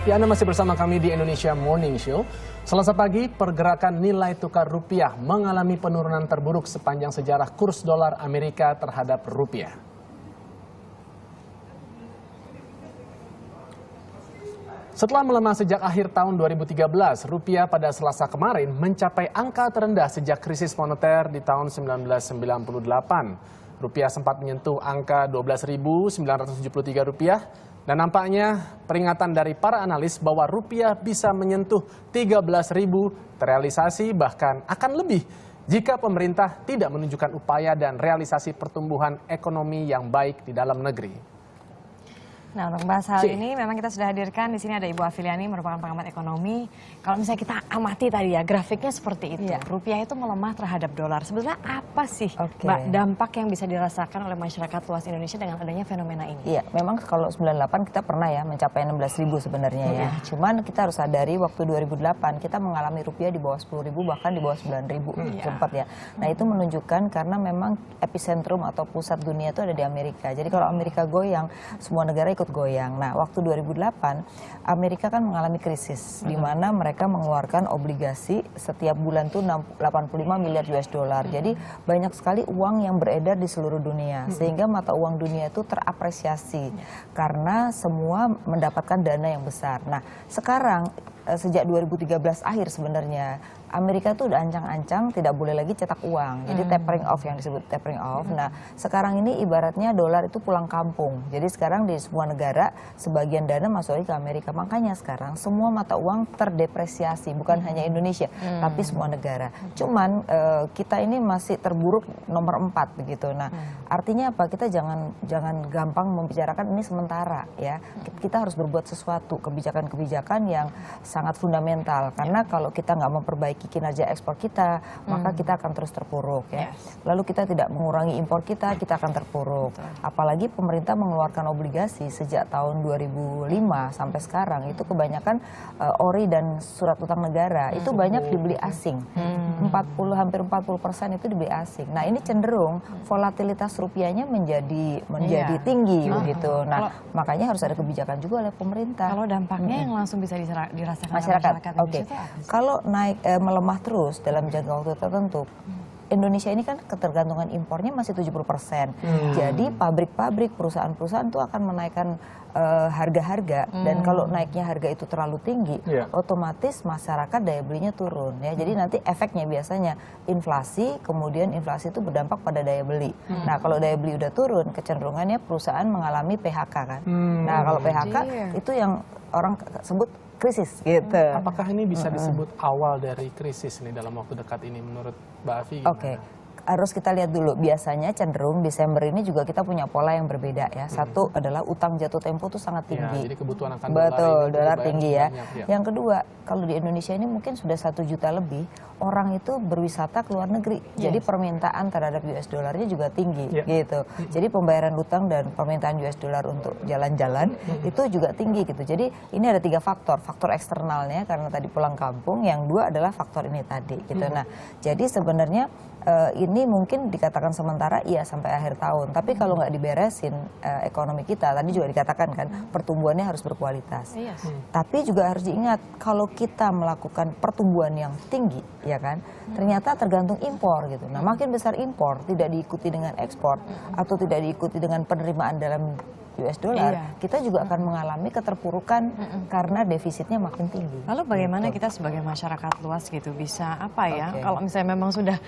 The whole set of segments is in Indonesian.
Ya, Anda masih bersama kami di Indonesia Morning Show. Selasa pagi, pergerakan nilai tukar rupiah mengalami penurunan terburuk sepanjang sejarah kurs dolar Amerika terhadap rupiah. Setelah melemah sejak akhir tahun 2013, rupiah pada Selasa kemarin mencapai angka terendah sejak krisis moneter di tahun 1998. Rupiah sempat menyentuh angka Rp12.973 dan nampaknya peringatan dari para analis bahwa rupiah bisa menyentuh 13.000 terrealisasi bahkan akan lebih jika pemerintah tidak menunjukkan upaya dan realisasi pertumbuhan ekonomi yang baik di dalam negeri. Nah, untuk membahas hal ini memang kita sudah hadirkan di sini ada Ibu Afiliani merupakan pengamat ekonomi. Kalau misalnya kita amati tadi ya grafiknya seperti itu, rupiah itu melemah terhadap dolar. Sebetulnya apa sih, Mbak, dampak yang bisa dirasakan oleh masyarakat luas Indonesia dengan adanya fenomena ini? Iya, memang kalau 98 kita pernah ya mencapai 16.000 sebenarnya ya. Cuman kita harus sadari waktu 2008 kita mengalami rupiah di bawah 10.000 bahkan di bawah 9.000 sempat ya. Nah itu menunjukkan karena memang epicentrum atau pusat dunia itu ada di Amerika. Jadi kalau Amerika goyang, semua negara ikut goyang. Nah, waktu 2008 Amerika kan mengalami krisis di mana mereka mengeluarkan obligasi setiap bulan tuh 85 miliar US dollar. Jadi banyak sekali uang yang beredar di seluruh dunia sehingga mata uang dunia itu terapresiasi karena semua mendapatkan dana yang besar. Nah, sekarang sejak 2013 akhir sebenarnya Amerika tuh udah ancang-ancang tidak boleh lagi cetak uang. Jadi tapering off yang disebut tapering off. Nah, sekarang ini ibaratnya dolar itu pulang kampung. Jadi sekarang di semua negara sebagian dana masuk lagi ke Amerika. Makanya sekarang semua mata uang terdepresiasi, bukan hanya Indonesia, tapi semua negara. Cuman kita ini masih terburuk nomor 4 begitu. Nah, artinya apa? Kita jangan gampang membicarakan ini sementara ya. Kita harus berbuat sesuatu, kebijakan-kebijakan yang sangat fundamental. Karena kalau kita nggak memperbaiki kinerja ekspor kita, maka kita akan terus terpuruk ya. Lalu kita tidak mengurangi impor kita akan terpuruk. Apalagi pemerintah mengeluarkan obligasi sejak tahun 2005 sampai sekarang itu kebanyakan ori dan surat utang negara itu banyak dibeli asing. Hampir 40% itu dibeli asing. Nah, ini cenderung volatilitas rupiahnya menjadi tinggi begitu. Nah, makanya harus ada kebijakan juga oleh pemerintah. Kalau dampaknya yang langsung bisa dirasakan masyarakat Indonesia itu kalau naik melemah terus dalam jangka waktu tertentu, Indonesia ini kan ketergantungan impornya masih 70%. Jadi pabrik-pabrik, perusahaan-perusahaan itu akan menaikkan harga-harga dan kalau naiknya harga itu terlalu tinggi, otomatis masyarakat daya belinya turun ya. Jadi nanti efeknya biasanya inflasi, kemudian inflasi itu berdampak pada daya beli. Nah, kalau daya beli udah turun, kecenderungannya perusahaan mengalami PHK kan. Nah, kalau PHK itu yang orang sebut krisis gitu. Apakah ini bisa disebut awal dari krisis nih dalam waktu dekat ini menurut Mbak Afi? Oke. Harus kita lihat dulu, biasanya cenderung Desember ini juga kita punya pola yang berbeda ya. Satu adalah utang jatuh tempo itu sangat tinggi. Ya, jadi kebutuhan akan dolar tinggi ya. Yang kedua, kalau di Indonesia ini mungkin sudah 1 juta lebih orang itu berwisata ke luar negeri. Jadi permintaan terhadap US dollarnya juga tinggi gitu. Jadi pembayaran utang dan permintaan US dollar untuk jalan-jalan itu juga tinggi gitu. Jadi ini ada 3 faktor. Faktor eksternalnya karena tadi pulang kampung, yang 2 adalah faktor ini tadi gitu. Nah, jadi sebenarnya ini mungkin dikatakan sementara iya sampai akhir tahun, tapi kalau nggak diberesin ekonomi kita, tadi juga dikatakan kan pertumbuhannya harus berkualitas. Tapi juga harus diingat kalau kita melakukan pertumbuhan yang tinggi, ya kan, ternyata tergantung impor gitu. Nah, makin besar impor tidak diikuti dengan ekspor atau tidak diikuti dengan penerimaan dalam US dollar, kita juga akan mengalami keterpurukan karena defisitnya makin tinggi. Lalu bagaimana kita sebagai masyarakat luas gitu bisa apa ya? Kalau misalnya memang sudah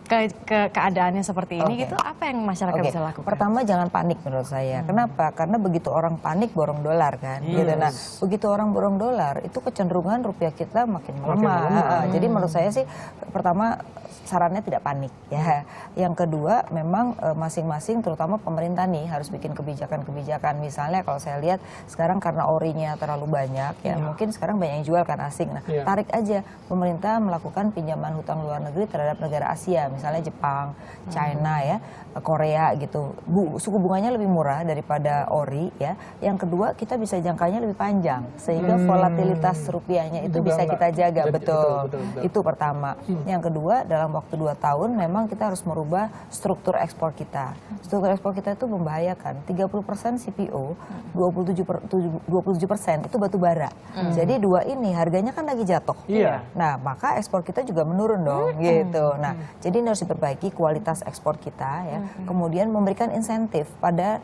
keadaannya seperti ini gitu, apa yang masyarakat bisa lakukan? Pertama, jangan panik menurut saya. Kenapa? Karena begitu orang panik borong dolar kan. Gitu. Nah, begitu orang borong dolar itu kecenderungan rupiah kita makin melemah. Jadi menurut saya sih pertama sarannya tidak panik ya. Yang kedua, memang masing-masing terutama pemerintah nih harus bikin kebijakan-kebijakan. Misalnya kalau saya lihat sekarang karena orinya terlalu banyak ya, mungkin sekarang banyak yang jual kan asing. Nah, tarik aja pemerintah melakukan pinjaman hutang luar negeri terhadap negara Asia misalnya Jepang, China ya, Korea gitu. Suku bunganya lebih murah daripada ori ya. Yang kedua kita bisa jangkanya lebih panjang sehingga volatilitas rupiahnya itu Juga bisa nggak kita jaga. jadi- Betul. betul. Itu pertama. Yang kedua dalam waktu 2 tahun memang kita harus merubah struktur ekspor kita. Struktur ekspor kita itu membahayakan. 30% CPO, 27% itu batu bara. Jadi dua ini harganya kan lagi jatuh. Iya. Nah, maka ekspor kita juga menurun dong gitu. Nah, jadi ini harus diperbaiki kualitas ekspor kita ya. Kemudian memberikan insentif pada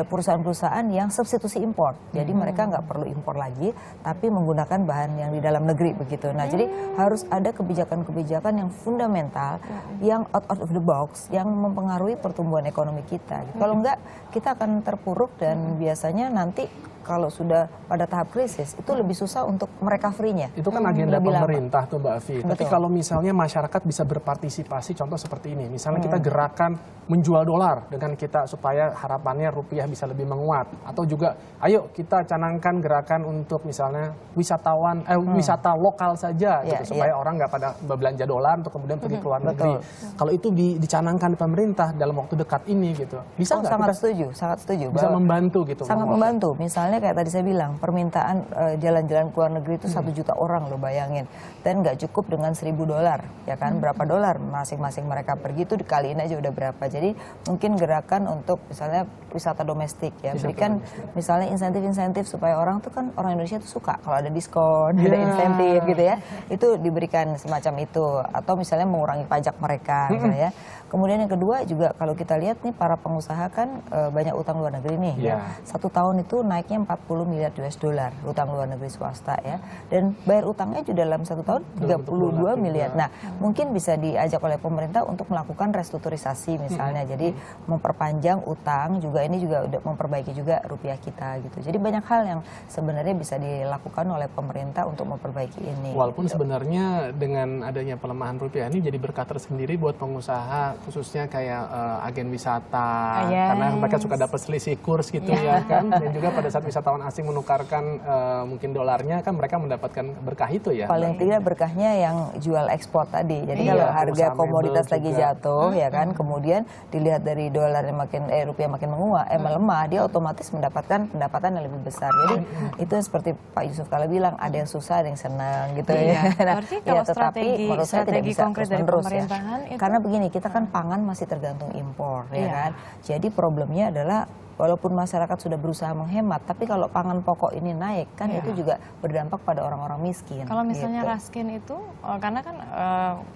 perusahaan-perusahaan yang substitusi impor. Jadi mereka nggak perlu impor lagi, tapi menggunakan bahan yang di dalam negeri begitu. Nah, jadi harus ada kebijakan-kebijakan yang fundamental, yang out of the box, yang mempengaruhi pertumbuhan ekonomi kita. Kalau nggak, kita akan terpuruk dan biasanya nanti kalau sudah pada tahap krisis itu lebih susah untuk merecovery-nya. Itu kan agenda Lebih lama. pemerintah tuh Mbak Afi. Tapi Betul. kalau misalnya masyarakat bisa berpartisipasi, contoh seperti ini. Misalnya kita gerakan menjual dolar dengan kita supaya harapannya rupiah bisa lebih menguat. Atau juga ayo kita canangkan gerakan untuk misalnya wisatawan, wisata lokal saja Iya, gitu. Supaya iya. orang nggak pada belanja dolar untuk kemudian pergi ke luar negeri. Betul. Kalau itu dicanangkan di pemerintah dalam waktu dekat ini gitu. Bisa nggak sangat kita setuju, sangat setuju. bisa Bahwa- membantu gitu? Sangat menguatkan? membantu. Misalnya kayak tadi saya bilang, permintaan jalan-jalan ke luar negeri itu 1 juta orang loh, bayangin. Dan nggak cukup dengan $1.000, ya kan? Berapa dolar masing-masing mereka pergi itu dikaliin aja udah berapa. Jadi mungkin gerakan untuk misalnya wisata domestik ya, Wisata berikan domestik. misalnya insentif-insentif supaya orang tuh kan orang Indonesia tuh suka kalau ada diskon, ada Ya. insentif gitu ya. Itu diberikan semacam itu, atau misalnya mengurangi pajak mereka misalnya ya. Kemudian yang kedua juga kalau kita lihat nih para pengusaha kan banyak utang luar negeri nih ya. 1 tahun itu naiknya 40 miliar US dollar utang luar negeri swasta ya. Dan bayar utangnya juga dalam 1 tahun 32 miliar. Nah, mungkin bisa diajak oleh pemerintah untuk melakukan restrukturisasi misalnya. Jadi memperpanjang utang juga, ini juga udah memperbaiki juga rupiah kita gitu. Jadi banyak hal yang sebenarnya bisa dilakukan oleh pemerintah untuk memperbaiki ini. Walaupun gitu. sebenarnya dengan adanya pelemahan rupiah ini jadi berkah tersendiri buat pengusaha, khususnya kayak agen wisata, Yes. karena mereka suka dapat selisih kurs gitu ya kan, dan juga pada saat wisatawan asing menukarkan mungkin dolarnya kan mereka mendapatkan berkah itu ya. Paling tidak berkahnya yang jual ekspor tadi. Jadi Iya, kalau harga pengusaha komoditas mebel lagi juga. jatuh ya kan, kemudian dilihat dari dolar yang makin rupiah makin menguat, melemah, dia otomatis mendapatkan pendapatan yang lebih besar. Jadi itu seperti Pak Yusuf kala bilang, ada yang susah, ada yang senang gitu Iya. ya. Nah, Berarti ya, kalau tetapi menurut saya tidak strategi bisa konkret dari terus-menerus ya. pemerintahan itu- Karena begini, kita kan pangan masih tergantung impor ya Iya. kan. Jadi problemnya adalah walaupun masyarakat sudah berusaha menghemat, tapi kalau pangan pokok ini naik kan Iya. itu juga berdampak pada orang-orang miskin. Kalau misalnya gitu. Raskin itu, karena kan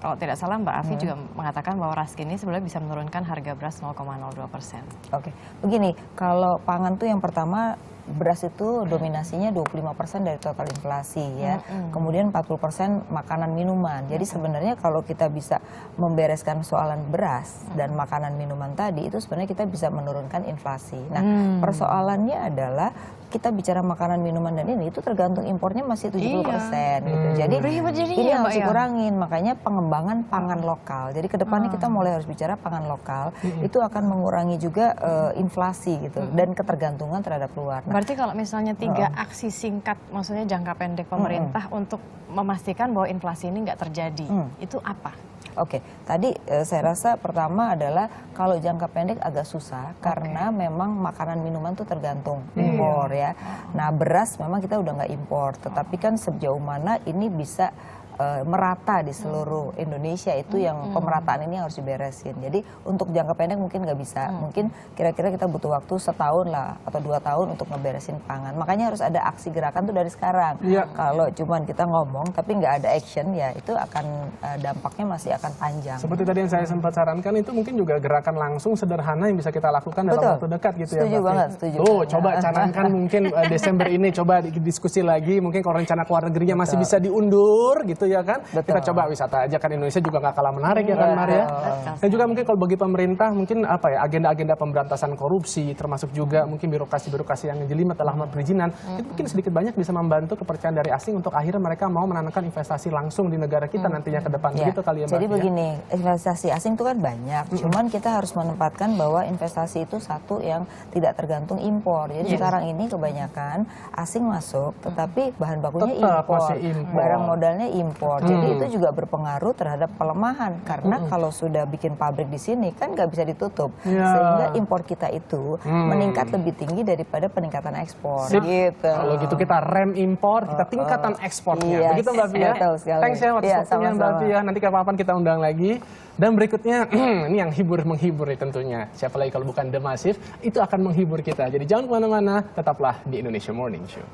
kalau tidak salah Mbak Afi juga mengatakan bahwa Raskin ini sebenarnya bisa menurunkan harga beras 0,02%. Oke, begini, kalau pangan tuh yang pertama beras itu dominasinya 25% dari total inflasi ya. Kemudian 40% makanan minuman. Jadi sebenarnya kalau kita bisa membereskan soalan beras dan makanan minuman tadi itu sebenarnya kita bisa menurunkan inflasi. Nah, persoalannya adalah kita bicara makanan minuman dan ini itu tergantung impornya masih 70% gitu. Jadi Ribet jadinya ini ya, harus Mbak, ya? dikurangin. Makanya pengembangan pangan lokal. Jadi kedepannya kita mulai harus bicara pangan lokal. Itu akan mengurangi juga inflasi gitu dan ketergantungan terhadap luar. Nah, Berarti kalau misalnya 3 aksi singkat, maksudnya jangka pendek pemerintah untuk memastikan bahwa inflasi ini nggak terjadi, itu apa? Oke, tadi saya rasa pertama adalah kalau jangka pendek agak susah karena memang makanan minuman tuh tergantung impor ya. Nah beras memang kita udah nggak impor, tetapi kan sejauh mana ini bisa merata di seluruh Indonesia itu yang pemerataan ini harus diberesin. Jadi untuk jangka pendek mungkin nggak bisa, mungkin kira-kira kita butuh waktu setahun lah atau 2 tahun untuk ngeberesin pangan. Makanya harus ada aksi gerakan tuh dari sekarang. Iya. Kalau cuman kita ngomong tapi nggak ada action ya itu akan dampaknya masih akan panjang. Seperti tadi yang saya sempat sarankan itu mungkin juga gerakan langsung sederhana yang bisa kita lakukan dalam Betul. waktu dekat gitu Setuju ya Mbak banget, Fi. setuju. Tuh, coba canangkan mungkin Desember ini coba diskusi lagi, mungkin kalau rencana keluar negerinya masih bisa diundur gitu ya kan. Betul. Kita coba wisata aja kan, Indonesia juga nggak kalah menarik ya kan Maria. Dan juga mungkin kalau bagi pemerintah mungkin apa ya, agenda-agenda pemberantasan korupsi termasuk juga mungkin birokrasi-birokrasi yang jelimet dalam hal perizinan itu mungkin sedikit banyak bisa membantu kepercayaan dari asing untuk akhirnya mereka mau menanamkan investasi langsung di negara kita nantinya ke depan. Ya, Begitu kali ya Mbak jadi Fi, ya? begini, investasi asing itu kan banyak, cuman kita harus menempatkan bahwa investasi itu satu yang tidak tergantung impor. Jadi sekarang ini kebanyakan asing masuk, tetapi bahan bakunya Tetap impor, masih impor. barang modalnya impor. impor. Jadi itu juga berpengaruh terhadap pelemahan karena kalau sudah bikin pabrik di sini kan nggak bisa ditutup, sehingga impor kita itu meningkat lebih tinggi daripada peningkatan ekspor. Sip. Gitu. Kalau gitu kita rem impor, kita tingkatan ekspornya. Iya, Begitu Mbak Fia? betul sekali. Thanks ya waktunya Mbak sama-sama. Fia. Nanti kapan-kapan kita undang lagi. Dan berikutnya, ini yang menghibur nih tentunya. Siapa lagi kalau bukan The Massive, itu akan menghibur kita. Jadi jangan kemana-mana, tetaplah di Indonesia Morning Show.